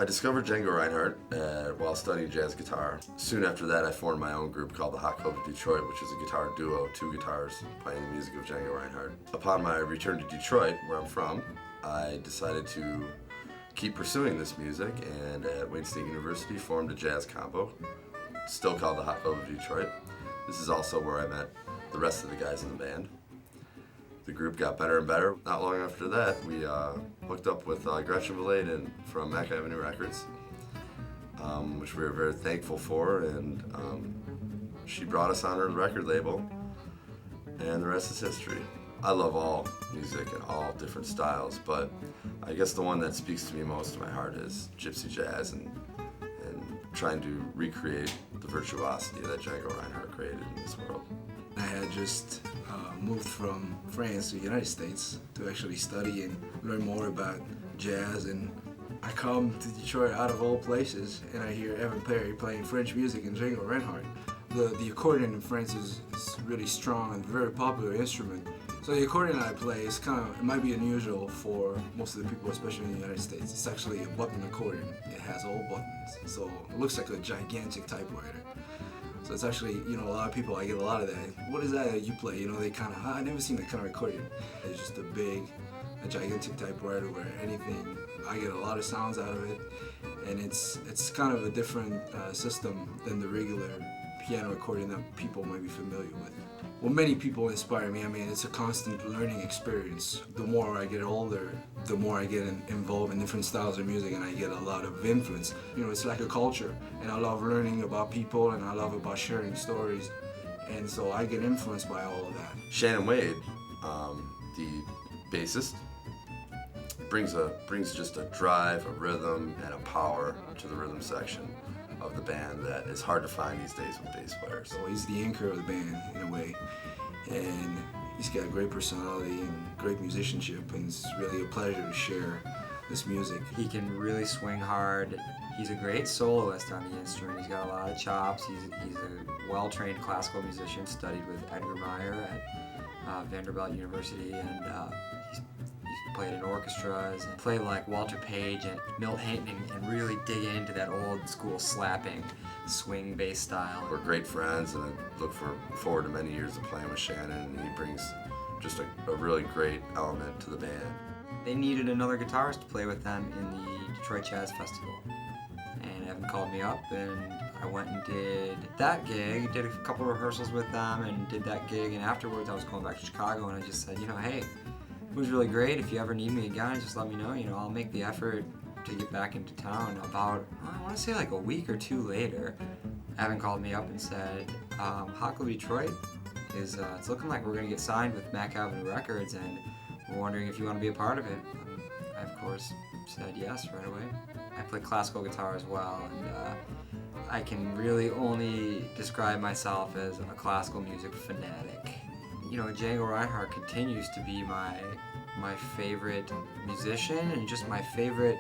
I discovered Django Reinhardt while studying jazz guitar. Soon after that, I formed my own group called the Hot Club of Detroit, which is a guitar duo, two guitars playing the music of Django Reinhardt. Upon my return to Detroit, where I'm from, I decided to keep pursuing this music, and at Wayne State University formed a jazz combo, still called the Hot Club of Detroit. This is also where I met the rest of the guys in the band. The group got better and better. Not long after that, we hooked up with Gretchen Valaden from Mack Avenue Records, which we were very thankful for, and she brought us on her record label, and the rest is history. I love all music and all different styles, but I guess the one that speaks to me most to my heart is gypsy jazz and trying to recreate the virtuosity that Django Reinhardt created in this world. I had just moved from France to the United States to actually study and learn more about jazz, and I come to Detroit out of all places and I hear Evan Perry playing French music and Django Reinhardt. The accordion in France is really strong and very popular instrument. So the accordion I play is it might be unusual for most of the people, especially in the United States. It's actually a button accordion. It has all buttons, so it looks like a gigantic typewriter. So it's actually, a lot of people, I get a lot of that. What is that you play? They I've never seen that kind of accordion. It's just a gigantic typewriter where I get a lot of sounds out of it. And it's kind of a different system than the regular piano accordion that people might be familiar with. Well, many people inspire me. I mean, it's a constant learning experience. The more I get older, the more I get involved in different styles of music, and I get a lot of influence. It's like a culture, and I love learning about people, and I love about sharing stories, and so I get influenced by all of that. Shannon Wade, the bassist, brings just a drive, a rhythm, and a power to the rhythm section of the band that is hard to find these days with bass players. So he's the anchor of the band in a way, and he's got a great personality and great musicianship, and it's really a pleasure to share this music. He can really swing hard. He's a great soloist on the instrument. He's got a lot of chops. He's a well-trained classical musician, studied with Edgar Meyer at Vanderbilt University, and he's played in orchestras and played like Walter Page and Milt Hinton and really dig into that old school slapping swing bass style. We're great friends, and I look forward to many years of playing with Shannon, and he brings just a really great element to the band. They needed another guitarist to play with them in the Detroit Jazz Festival, and Evan called me up, and I went and did that gig, did a couple of rehearsals with them and did that gig, and afterwards I was going back to Chicago, and I just said, hey, it was really great. If you ever need me again, just let me know. I'll make the effort to get back into town. About, I want to say like a week or two later, Evan called me up and said, Hot Club Detroit it's looking like we're going to get signed with Mack Avenue Records, and we're wondering if you want to be a part of it. I, of course, said yes right away. I play classical guitar as well, and I can really only describe myself as a classical music fanatic. Django Reinhardt continues to be my favorite musician and just my favorite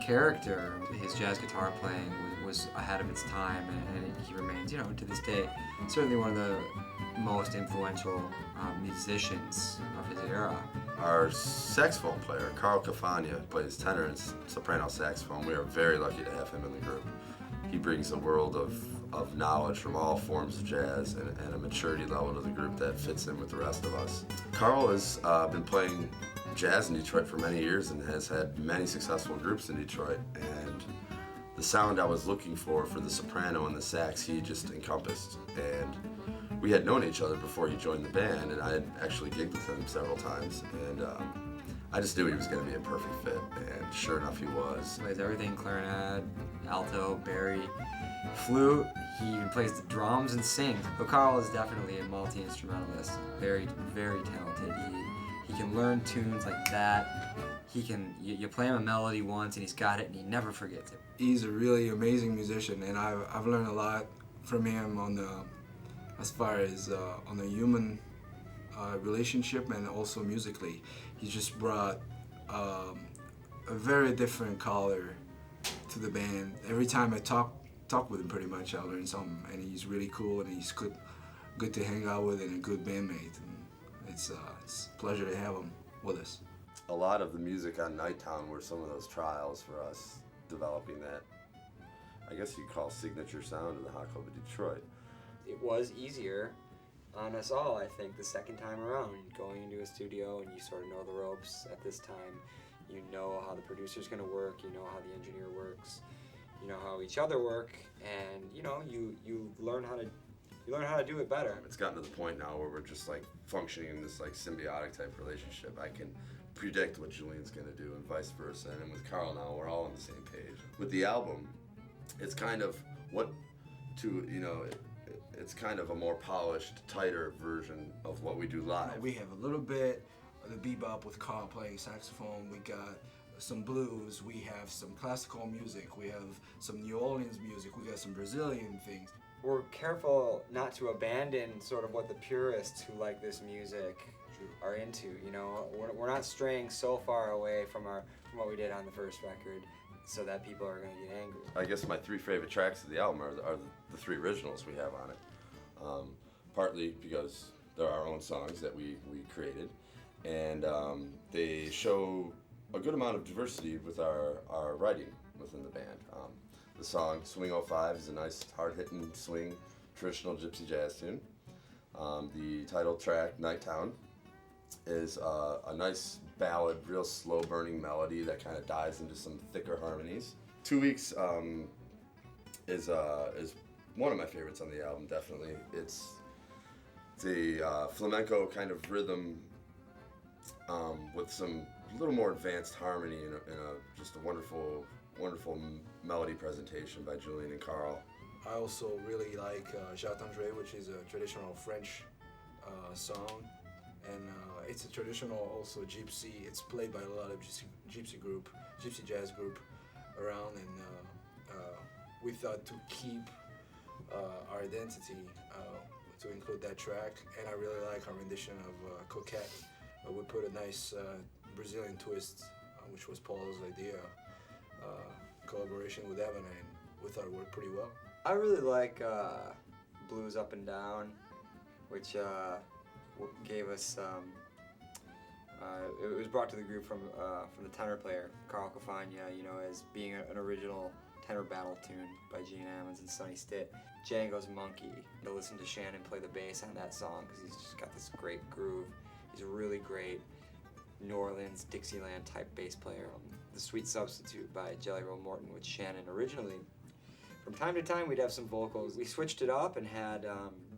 character. His jazz guitar playing was ahead of its time, and he remains, to this day, certainly one of the most influential musicians of his era. Our saxophone player, Carl Cafagna, plays tenor and soprano saxophone. We are very lucky to have him in the group. He brings a world of knowledge from all forms of jazz and a maturity level to the group that fits in with the rest of us. Carl has been playing jazz in Detroit for many years and has had many successful groups in Detroit, and the sound I was looking for the soprano and the sax, he just encompassed. And we had known each other before he joined the band, and I had actually gigged with him several times, and I just knew he was going to be a perfect fit, and sure enough he was. He plays everything: clarinet, alto, bari, flute. He even plays the drums and sings. But Carl is definitely a multi-instrumentalist, very, very talented. He can learn tunes like that. He can, you play him a melody once and he's got it and he never forgets it. He's a really amazing musician, and I've learned a lot from him as far as on the human relationship and also musically. He just brought a very different color to the band. Every time I talk with him, pretty much I learn something, and he's really cool, and he's good to hang out with and a good bandmate. And it's a pleasure to have him with us. A lot of the music on Nighttown were some of those trials for us. developing that, I guess you'd call, signature sound of the Hot Club of Detroit. It was easier on us all, I think, the second time around. Going into a studio and you sort of know the ropes at this time. You know how the producer's going to work, you know how the engineer works, you know how each other work, and you know, you learn how to do it better. It's gotten to the point now where we're just like functioning in this like symbiotic type relationship. I can predict what Julian's gonna do and vice versa. And with Carl now, we're all on the same page. With the album, it's kind of it's kind of a more polished, tighter version of what we do live. We have a little bit of the bebop with Carl playing saxophone. We got some blues. We have some classical music. We have some New Orleans music. We got some Brazilian things. We're careful not to abandon sort of what the purists who like this music are into. You know, we're not straying so far away from what we did on the first record, so that people are going to get angry. I guess my three favorite tracks of the album are the three originals we have on it. Partly because they're our own songs that we created, and they show a good amount of diversity with our writing within the band. The song Swing '05 is a nice hard-hitting swing traditional gypsy jazz tune. The title track Nighttown is a nice ballad, real slow burning melody that kind of dives into some thicker harmonies. 2 Weeks is one of my favorites on the album, definitely. It's a flamenco kind of rhythm with some little more advanced harmony and just a wonderful melody presentation by Julian and Carl. I also really like J'attendrai, which is a traditional French song, and it's a traditional also gypsy. It's played by a lot of gypsy jazz group around, and we thought to keep our identity to include that track, and I really like our rendition of Coquette. We put a nice Brazilian twist, which was Paul's idea, collaboration with Evan, and we thought it worked pretty well. I really like Blues Up and Down, which gave us, it was brought to the group from the tenor player, Carl Cafagna, you know, as being an original tenor battle tune by Gene Ammons and Sonny Stitt. Django's Monkey, to listen to Shannon play the bass on that song, because he's just got this great groove. He's a really great New Orleans, Dixieland type bass player. The Sweet Substitute by Jelly Roll Morton, which Shannon originally, from time to time we'd have some vocals. We switched it up and had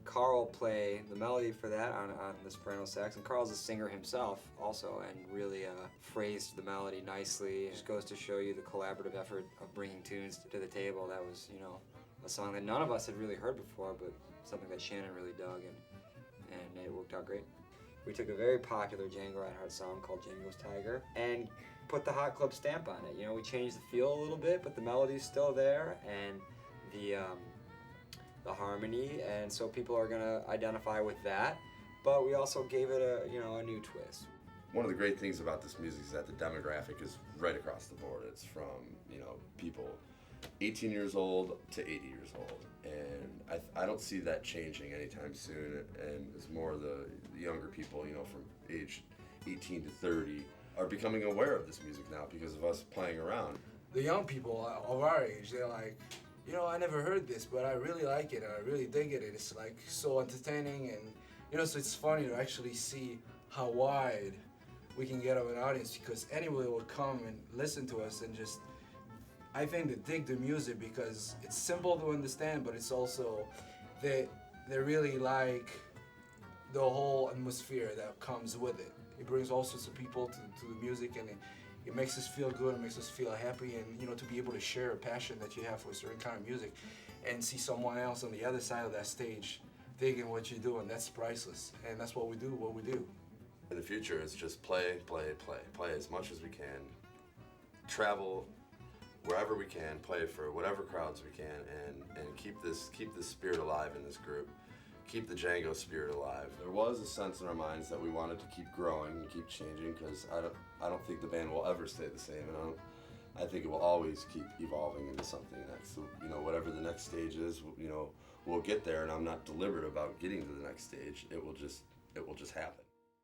Carl play the melody for that on the soprano sax, and Carl's a singer himself also, and really phrased the melody nicely. It just goes to show you the collaborative effort of bringing tunes to the table. That was, you know, a song that none of us had really heard before, but something that Shannon really dug, and it worked out great. We took a very popular Django Reinhardt song called Django's Tiger and put the Hot Club stamp on it. You know, we changed the feel a little bit, but the melody's still there, and the harmony, and so people are gonna identify with that. But we also gave it a new twist. One of the great things about this music is that the demographic is right across the board. It's from, you know, people 18 years old to 80 years old, and I don't see that changing anytime soon. And it's more the younger people, you know, from age 18 to 30 are becoming aware of this music now because of us playing around. The young people of our age, they're like, you know, I never heard this, but I really like it, and I really dig it. It's like so entertaining, and you know, so it's funny to actually see how wide we can get of an audience, because anybody will come and listen to us and just, I think they dig the music because it's simple to understand, but it's also, they really like the whole atmosphere that comes with it. It brings all sorts of people to the music, and it makes us feel good, it makes us feel happy, and you know, to be able to share a passion that you have for a certain kind of music and see someone else on the other side of that stage digging what you do, and that's priceless. And that's what we do. In the future, it's just play as much as we can, travel wherever we can, play for whatever crowds we can, and keep this spirit alive in this group. Keep the Django spirit alive. There was a sense in our minds that we wanted to keep growing and keep changing, because I don't think the band will ever stay the same, and I think it will always keep evolving into something next. So, you know, whatever the next stage is, you know, we'll get there, and I'm not deliberate about getting to the next stage. It will just happen.